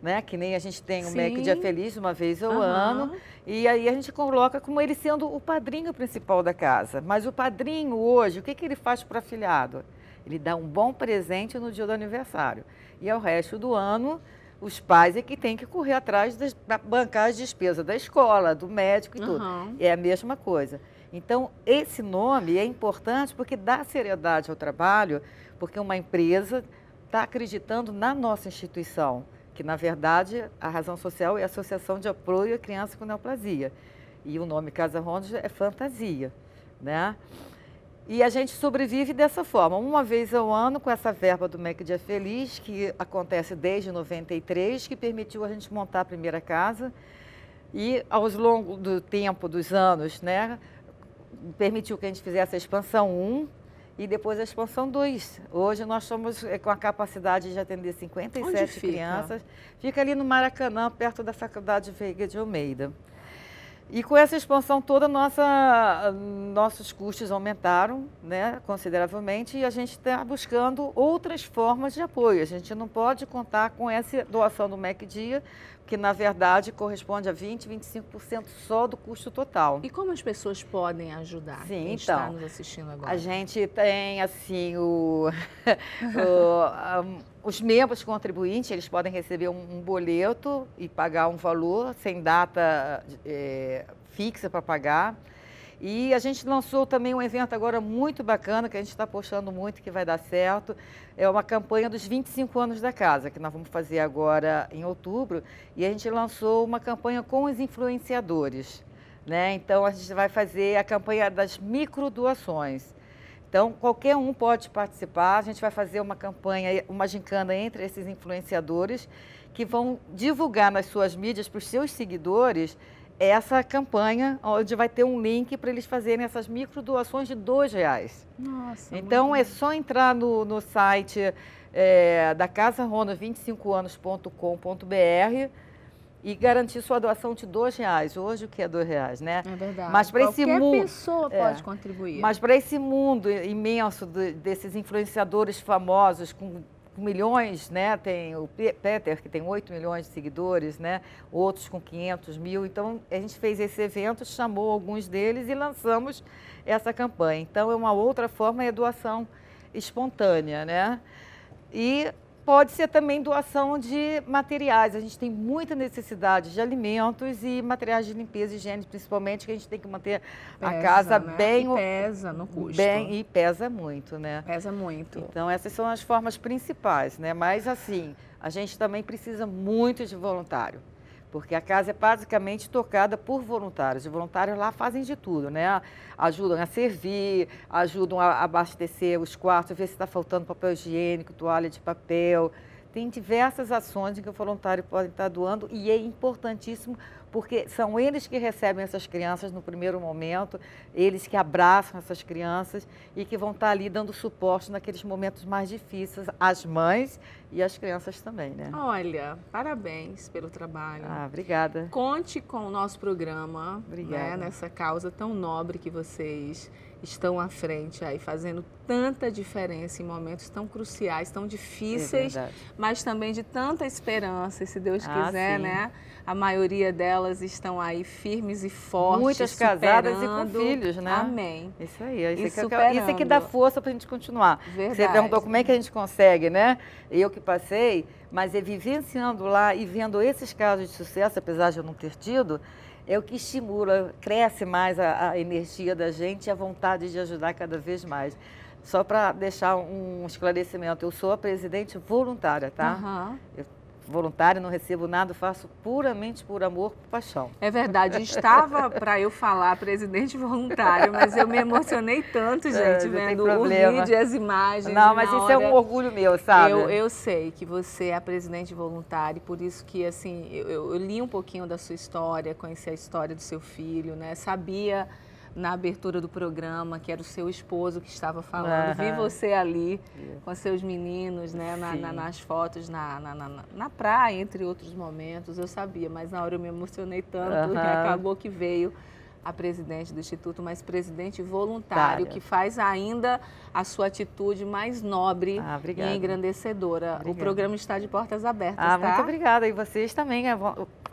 né? Que nem a gente tem o Mac Dia Feliz uma vez ao ano, e aí a gente coloca como ele sendo o padrinho principal da casa. Mas o padrinho hoje, o que ele faz para o afilhado? Ele dá um bom presente no dia do aniversário. E ao resto do ano, os pais é que têm que correr atrás para bancar as despesas da escola, do médico e tudo. É a mesma coisa. Então, esse nome é importante porque dá seriedade ao trabalho, porque uma empresa está acreditando na nossa instituição, que, na verdade, a razão social é a Associação de Apoio à Criança com Neoplasia. E o nome Casa Ronald é fantasia, né? E a gente sobrevive dessa forma, uma vez ao ano, com essa verba do Mac Dia Feliz, que acontece desde 93, que permitiu a gente montar a primeira casa. E, ao longo do tempo, dos anos, né, permitiu que a gente fizesse a expansão 1, e depois a expansão 2. Hoje nós estamos com a capacidade de atender 57 crianças. Fica ali no Maracanã, perto da Faculdade Veiga de Almeida. E com essa expansão toda, nossos custos aumentaram, né, consideravelmente, e a gente está buscando outras formas de apoio. A gente não pode contar com essa doação do MEC Dia, que na verdade corresponde a 20%, 25% só do custo total. E como as pessoas podem ajudar? Sim, quem está nos assistindo agora? A gente tem assim os membros contribuintes, eles podem receber um boleto e pagar um valor sem data fixa para pagar. E a gente lançou também um evento agora muito bacana, que a gente está apostando muito que vai dar certo. É uma campanha dos 25 anos da casa, que nós vamos fazer agora em outubro. E a gente lançou uma campanha com os influenciadores, né? Então, a gente vai fazer a campanha das microdoações. Então, qualquer um pode participar. A gente vai fazer uma campanha, uma gincana entre esses influenciadores, que vão divulgar nas suas mídias para os seus seguidores essa campanha, onde vai ter um link para eles fazerem essas microdoações de R$2. Nossa, então, é só entrar no site da Casa Ronald 25anos.com.br e garantir sua doação de R$2. Hoje, o que é R$2, né? É verdade. Mas para esse mundo, qualquer pessoa pode contribuir. Mas para esse mundo imenso desses influenciadores famosos com milhões, né? Tem o Peter, que tem 8 milhões de seguidores, né? Outros com 500 mil. Então, a gente fez esse evento, chamou alguns deles e lançamos essa campanha. Então, é uma outra forma, é doação espontânea, né? E pode ser também doação de materiais. A gente tem muita necessidade de alimentos e materiais de limpeza e higiene, principalmente, que a gente tem que manter a casa, né? Bem... E pesa no custo. E pesa muito, né? Pesa muito. Então, essas são as formas principais, né? Mas, assim, a gente também precisa muito de voluntário, porque a casa é basicamente tocada por voluntários. Os voluntários lá fazem de tudo, né? Ajudam a servir, ajudam a abastecer os quartos, ver se está faltando papel higiênico, toalha de papel. Tem diversas ações que o voluntário pode estar doando e é importantíssimo porque são eles que recebem essas crianças no primeiro momento, eles que abraçam essas crianças e que vão estar ali dando suporte naqueles momentos mais difíceis, às mães e às crianças também, né? Olha, parabéns pelo trabalho. Ah, obrigada. Conte com o nosso programa, né, nessa causa tão nobre que vocês estão à frente aí, fazendo tanta diferença em momentos tão cruciais, tão difíceis, mas também de tanta esperança, e se Deus quiser, né? A maioria delas estão aí firmes e fortes, muitas casadas e com filhos, né? Amém. Isso aí, isso é que dá força para a gente continuar. Verdade. Você perguntou como é que a gente consegue, né? Eu que passei, mas vivenciando lá e vendo esses casos de sucesso, apesar de eu não ter tido, é o que estimula, cresce mais a energia da gente e a vontade de ajudar cada vez mais. Só para deixar um esclarecimento, eu sou a presidente voluntária, tá? Voluntária, não recebo nada, faço puramente por amor, por paixão. É verdade, estava para eu falar presidente voluntário, mas eu me emocionei tanto, gente, vendo o vídeo e as imagens. Não, mas isso é um orgulho meu, sabe? Eu sei que você é a presidente voluntária, por isso que, assim, eu li um pouquinho da sua história, conheci a história do seu filho, né? Sabia na abertura do programa que era o seu esposo que estava falando. Vi você ali com seus meninos, né, nas fotos, na praia, entre outros momentos. Eu sabia, mas na hora eu me emocionei tanto que acabou que veio a presidente do Instituto, mas presidente voluntário, que faz ainda a sua atitude mais nobre e engrandecedora. O programa está de portas abertas, tá? Muito obrigada. E vocês também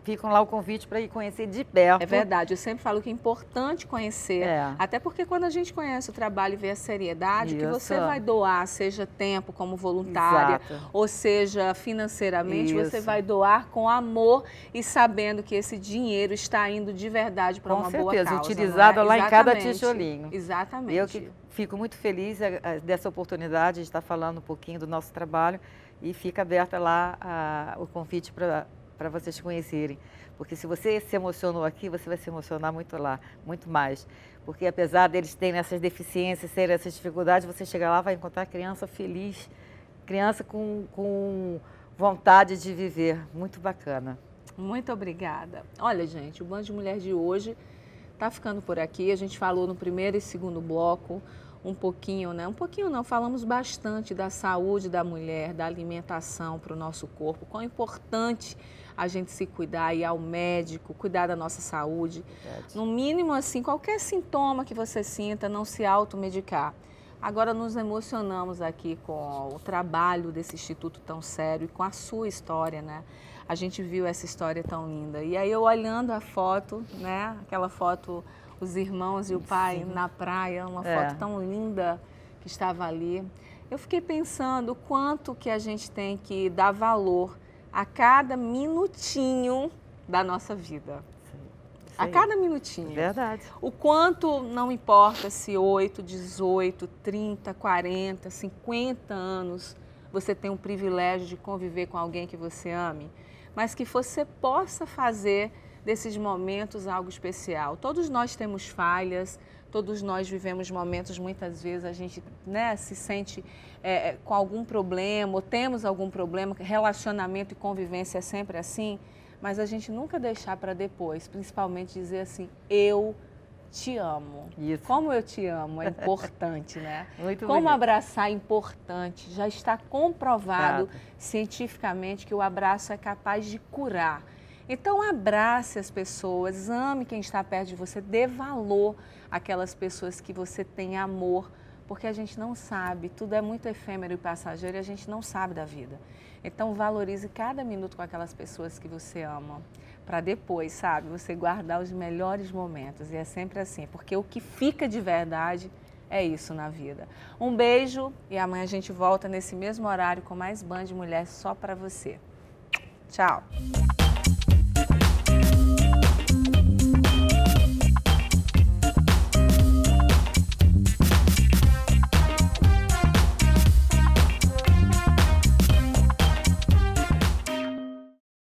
ficam lá o convite para ir conhecer de perto. É verdade. Eu sempre falo que é importante conhecer, até porque quando a gente conhece o trabalho e vê a seriedade, que você vai doar, seja tempo como voluntária, ou seja financeiramente, você vai doar com amor e sabendo que esse dinheiro está indo de verdade para uma boa causa. Utilizado lá em cada tijolinho. Exatamente. Eu que fico muito feliz dessa oportunidade de estar falando um pouquinho do nosso trabalho e fica aberta lá o convite para vocês conhecerem. Porque se você se emocionou aqui, você vai se emocionar muito lá, muito mais. Porque apesar deles terem essas deficiências, terem essas dificuldades, você chega lá e vai encontrar criança feliz, criança com vontade de viver. Muito bacana. Muito obrigada. Olha, gente, o Band de Mulher de hoje está ficando por aqui. A gente falou no primeiro e segundo bloco um pouquinho, né? Um pouquinho não, falamos bastante da saúde da mulher, da alimentação para o nosso corpo, quão importante a gente se cuidar, ir ao médico, cuidar da nossa saúde. Verdade. No mínimo, assim, qualquer sintoma que você sinta, não se automedicar. Agora nos emocionamos aqui com o trabalho desse instituto tão sério e com a sua história, né? A gente viu essa história tão linda. E aí eu olhando a foto, né? Aquela foto, os irmãos e o pai na praia, uma foto tão linda que estava ali. Eu fiquei pensando o quanto que a gente tem que dar valor a cada minutinho da nossa vida. A cada minutinho. Verdade. O quanto, não importa se 8, 18, 30, 40, 50 anos você tem o privilégio de conviver com alguém que você ame, mas que você possa fazer desses momentos algo especial. Todos nós temos falhas, todos nós vivemos momentos, muitas vezes a gente, né, se sente com algum problema, ou temos algum problema, relacionamento e convivência é sempre assim, mas a gente nunca deixar para depois, principalmente dizer assim, eu te amo. Isso. Como eu te amo é importante, né? Muito Como bonito. abraçar é importante. Já está comprovado cientificamente que o abraço é capaz de curar. Então abrace as pessoas, ame quem está perto de você, dê valor àquelas pessoas que você tem amor, porque a gente não sabe, tudo é muito efêmero e passageiro e a gente não sabe da vida. Então valorize cada minuto com aquelas pessoas que você ama, para depois, sabe, você guardar os melhores momentos. E é sempre assim, porque o que fica de verdade é isso na vida. Um beijo e amanhã a gente volta nesse mesmo horário com mais Band Mulher só para você. Tchau!